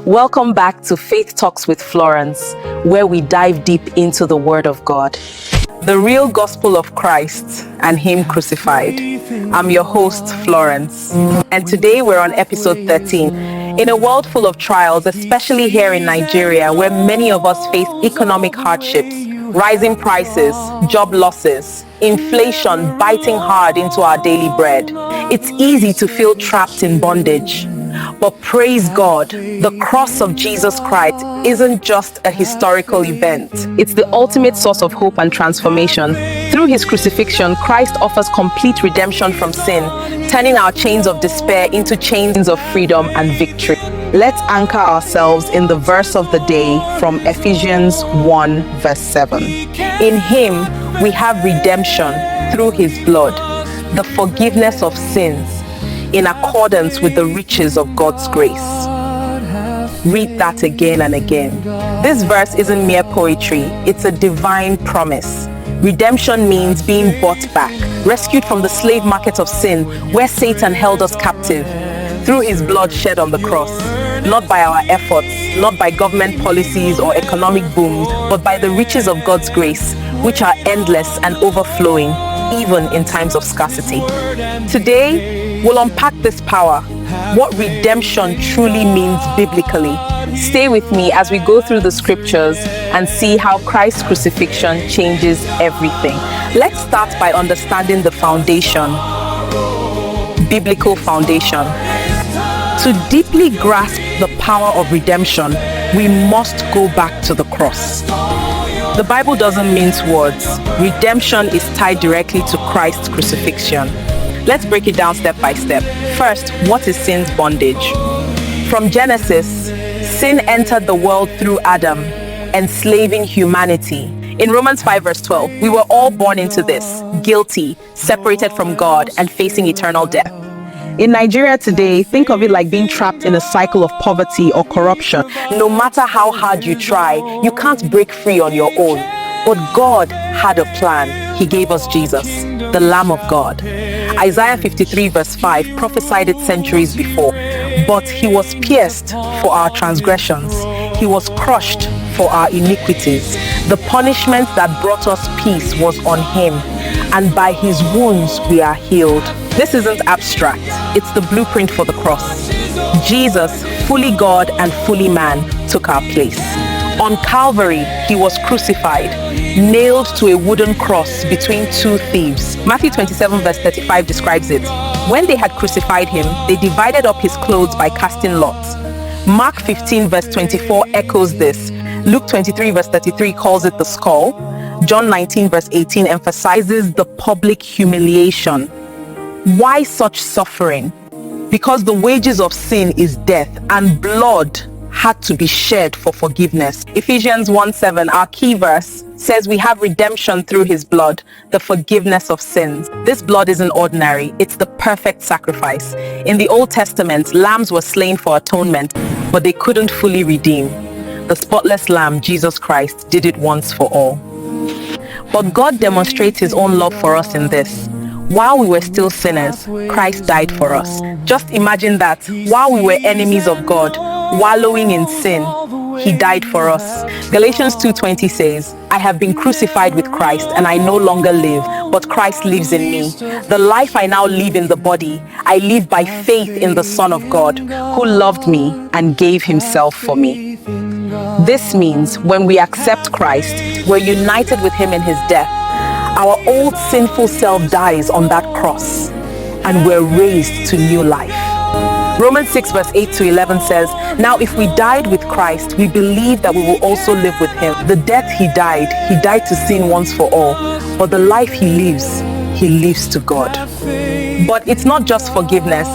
Welcome back to Faith Talks with Florence, where we dive deep into the Word of God. The real gospel of Christ and Him crucified. I'm your host, Florence, and today we're on episode 13. In a world full of trials, especially here in Nigeria, where many of us face economic hardships, rising prices, job losses, inflation biting hard into our daily bread, it's easy to feel trapped in bondage. But praise God, the cross of Jesus Christ isn't just a historical event. It's the ultimate source of hope and transformation. Through His crucifixion, Christ offers complete redemption from sin, turning our chains of despair into chains of freedom and victory. Let's anchor ourselves in the verse of the day from Ephesians 1 verse 7. In Him we have redemption through His blood, the forgiveness of sins, in accordance with the riches of God's grace. Read that again and again. This verse isn't mere poetry, it's a divine promise. Redemption means being bought back, rescued from the slave market of sin, where Satan held us captive, through His blood shed on the cross. Not by our efforts, not by government policies or economic booms, but by the riches of God's grace, which are endless and overflowing, even in times of scarcity. Today, we'll unpack this power, what redemption truly means biblically. Stay with me as we go through the scriptures and see how Christ's crucifixion changes everything. Let's start by understanding the foundation, biblical foundation. To deeply grasp the power of redemption, we must go back to the cross. The Bible doesn't mince words. Redemption is tied directly to Christ's crucifixion. Let's break it down step by step. First, what is sin's bondage? From Genesis, sin entered the world through Adam, enslaving humanity. In Romans 5 verse 12, we were all born into this, guilty, separated from God, and facing eternal death. In Nigeria today, think of it like being trapped in a cycle of poverty or corruption. No matter how hard you try, you can't break free on your own. But God had a plan. He gave us Jesus, the Lamb of God. Isaiah 53 verse 5 prophesied it centuries before. But He was pierced for our transgressions. He was crushed for our iniquities. The punishment that brought us peace was on Him, and by His wounds we are healed. This isn't abstract. It's the blueprint for the cross. Jesus, fully God and fully man, took our place. On Calvary, He was crucified, nailed to a wooden cross between two thieves. Matthew 27 verse 35 describes it. When they had crucified Him, they divided up His clothes by casting lots. Mark 15 verse 24 echoes this. Luke 23 verse 33 calls it the skull. John 19 verse 18 emphasizes the public humiliation. Why such suffering? Because the wages of sin is death, and blood had to be shed for forgiveness. Ephesians 1:7, our key verse, says we have redemption through His blood, the forgiveness of sins. This blood isn't ordinary, it's the perfect sacrifice. In the Old Testament, lambs were slain for atonement, but they couldn't fully redeem. The spotless Lamb, Jesus Christ, did it once for all. But God demonstrates His own love for us in this. While we were still sinners, Christ died for us. Just imagine that. While we were enemies of God, wallowing in sin, He died for us. Galatians 2:20 says, I have been crucified with Christ, and I no longer live, but Christ lives in me. The life I now live in the body, I live by faith in the Son of God, who loved me and gave Himself for me. This means when we accept Christ, we're united with Him in His death. Our old sinful self dies on that cross, and we're raised to new life. Romans 6 verse 8 to 11 says, now if we died with Christ, we believe that we will also live with Him. The death He died to sin once for all, but the life He lives to God. But it's not just forgiveness,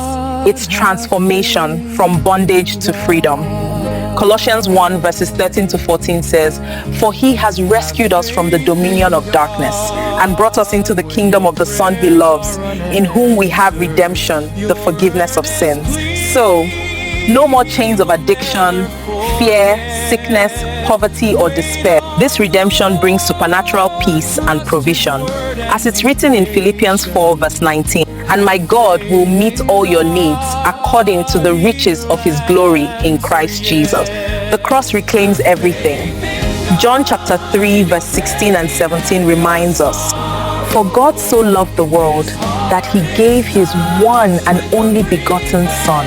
it's transformation from bondage to freedom. Colossians 1 verses 13 to 14 says, for He has rescued us from the dominion of darkness and brought us into the kingdom of the Son He loves, in whom we have redemption, the forgiveness of sins. So, no more chains of addiction, fear, sickness, poverty, or despair. This redemption brings supernatural peace and provision. As it's written in Philippians 4 verse 19, and my God will meet all your needs according to the riches of his glory in Christ Jesus. The cross reclaims everything. John chapter 3 verse 16 and 17 reminds us, for God so loved the world that he gave his one and only begotten Son,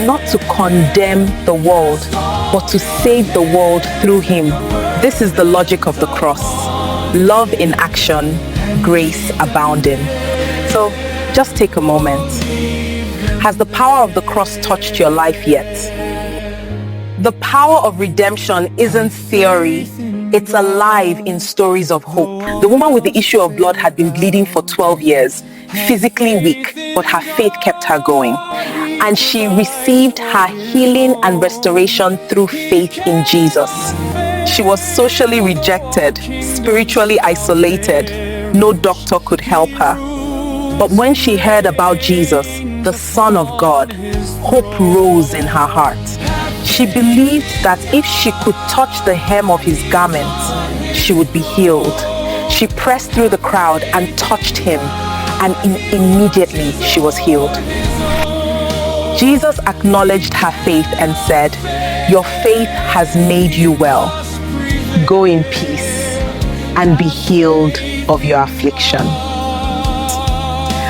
not to condemn the world, but to save the world through him. This is the logic of the cross. Love in action, grace abounding. So just take a moment. Has the power of the cross touched your life yet? The power of redemption isn't theory. It's alive in stories of hope. The woman with the issue of blood had been bleeding for 12 years, physically weak, but her faith kept her going. And she received her healing and restoration through faith in Jesus. She was socially rejected, spiritually isolated. No doctor could help her. But when she heard about Jesus, the Son of God, hope rose in her heart. She believed that if she could touch the hem of his garment, she would be healed. She pressed through the crowd and touched him, and immediately she was healed. Jesus acknowledged her faith and said, your faith has made you well. Go in peace and be healed of your affliction.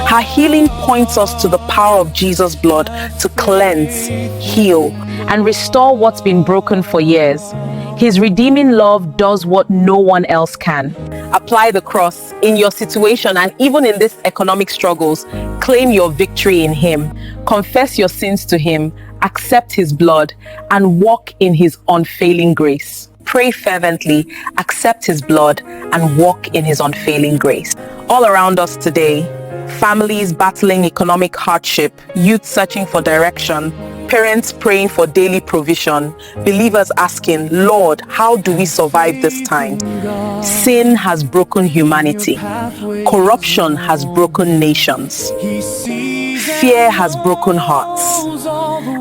Her healing points us to the power of Jesus' blood to cleanse, heal, and restore what's been broken for years. His redeeming love does what no one else can. Apply the cross in your situation, and even in these economic struggles, claim your victory in him. Confess your sins to him, accept his blood, and walk in his unfailing grace. Pray fervently, accept his blood, and walk in his unfailing grace. All around us today, families battling economic hardship, youth searching for direction, parents praying for daily provision, believers asking, Lord, how do we survive this time? Sin has broken humanity. Corruption has broken nations. Fear has broken hearts.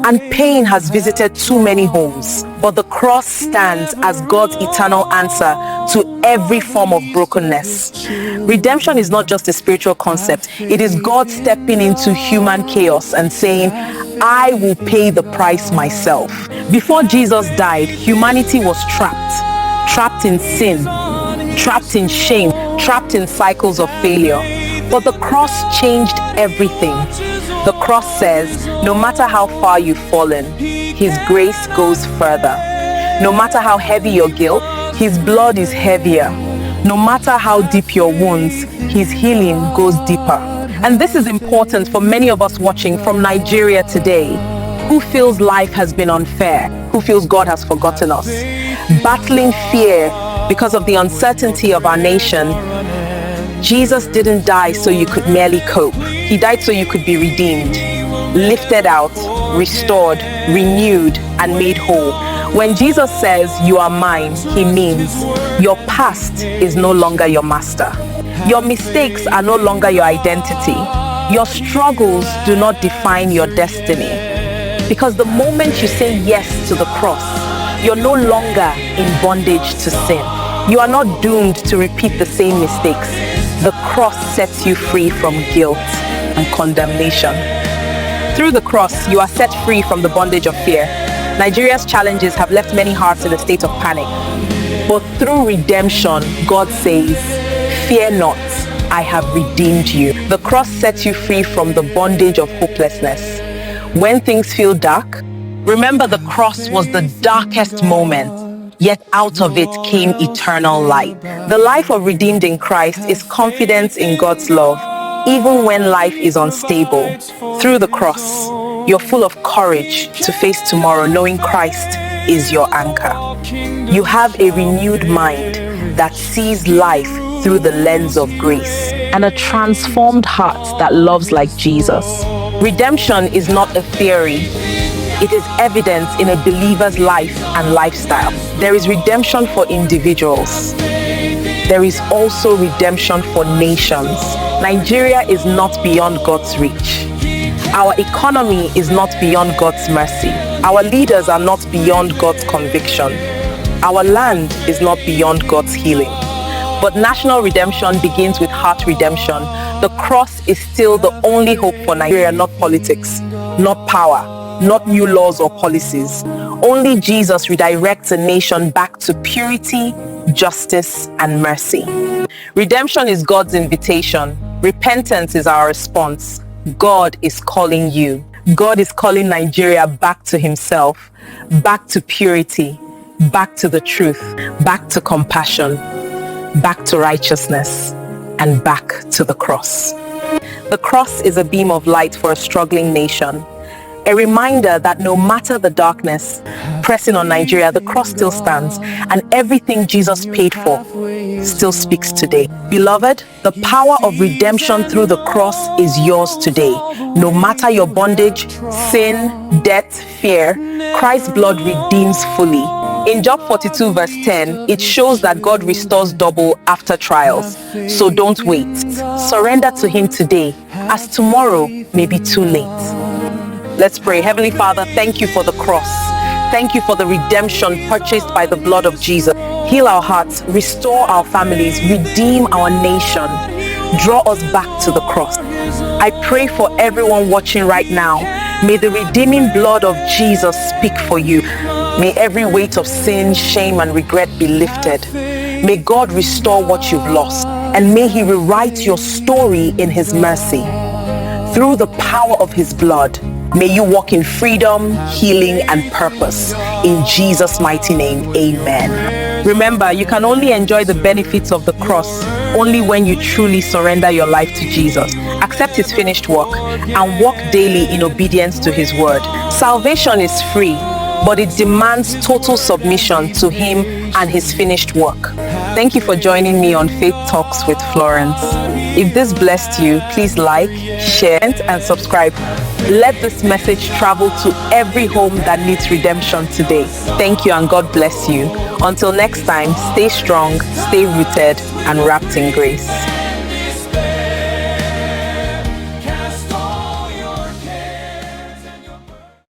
And pain has visited too many homes. But the cross stands as God's eternal answer to every form of brokenness. Redemption is not just a spiritual concept. It is God stepping into human chaos and saying, I will pay the price myself. Before Jesus died, humanity was trapped in sin, trapped in shame, trapped in cycles of failure. But the cross changed everything. The cross says, no matter how far you've fallen, his grace goes further. No matter how heavy your guilt, his blood is heavier. No matter how deep your wounds, his healing goes deeper. And this is important for many of us watching from Nigeria today, who feels life has been unfair, who feels God has forgotten us, battling fear because of the uncertainty of our nation. Jesus didn't die so you could merely cope. He died so you could be redeemed, lifted out, restored, renewed, and made whole. When Jesus says, you are mine, he means your past is no longer your master. Your mistakes are no longer your identity. Your struggles do not define your destiny. Because the moment you say yes to the cross, you're no longer in bondage to sin. You are not doomed to repeat the same mistakes. The cross sets you free from guilt and condemnation. Through the cross, you are set free from the bondage of fear. Nigeria's challenges have left many hearts in a state of panic. But through redemption, God says, fear not, I have redeemed you. The cross sets you free from the bondage of hopelessness. When things feel dark, remember the cross was the darkest moment, yet out of it came eternal light. The life of redeemed in Christ is confidence in God's love, even when life is unstable. Through the cross, you're full of courage to face tomorrow, knowing Christ is your anchor. You have a renewed mind that sees life through the lens of grace, and a transformed heart that loves like Jesus. Redemption is not a theory. It is evidence in a believer's life and lifestyle. There is redemption for individuals. There is also redemption for nations. Nigeria is not beyond God's reach. Our economy is not beyond God's mercy. Our leaders are not beyond God's conviction. Our land is not beyond God's healing. But national redemption begins with heart redemption. The cross is still the only hope for Nigeria, not politics, not power, not new laws or policies. Only Jesus redirects a nation back to purity, justice, and mercy. Redemption is God's invitation. Repentance is our response. God is calling you. God is calling Nigeria back to himself, back to purity, back to the truth, back to compassion, back to righteousness, and back to the cross. The cross is a beam of light for a struggling nation. A reminder that no matter the darkness pressing on Nigeria, the cross still stands, and everything Jesus paid for still speaks today. Beloved, the power of redemption through the cross is yours today. No matter your bondage, sin, death, fear, Christ's blood redeems fully. In Job 42 verse 10, it shows that God restores double after trials. So don't wait. Surrender to him today, as tomorrow may be too late. Let's pray. Heavenly Father, thank you for the cross. Thank you for the redemption purchased by the blood of Jesus. Heal our hearts, restore our families, redeem our nation. Draw us back to the cross. I pray for everyone watching right now. May the redeeming blood of Jesus speak for you. May every weight of sin, shame, and regret be lifted. May God restore what you've lost, and may he rewrite your story in his mercy. Through the power of his blood, may you walk in freedom, healing, and purpose. In Jesus' mighty name, amen. Remember, you can only enjoy the benefits of the cross only when you truly surrender your life to Jesus. Accept his finished work and walk daily in obedience to his word. Salvation is free, but it demands total submission to him and his finished work. Thank you for joining me on Faith Talks with Florence. If this blessed you, please like, share, and subscribe. Let this message travel to every home that needs redemption today. Thank you, and God bless you. Until next time, stay strong, stay rooted, and wrapped in grace.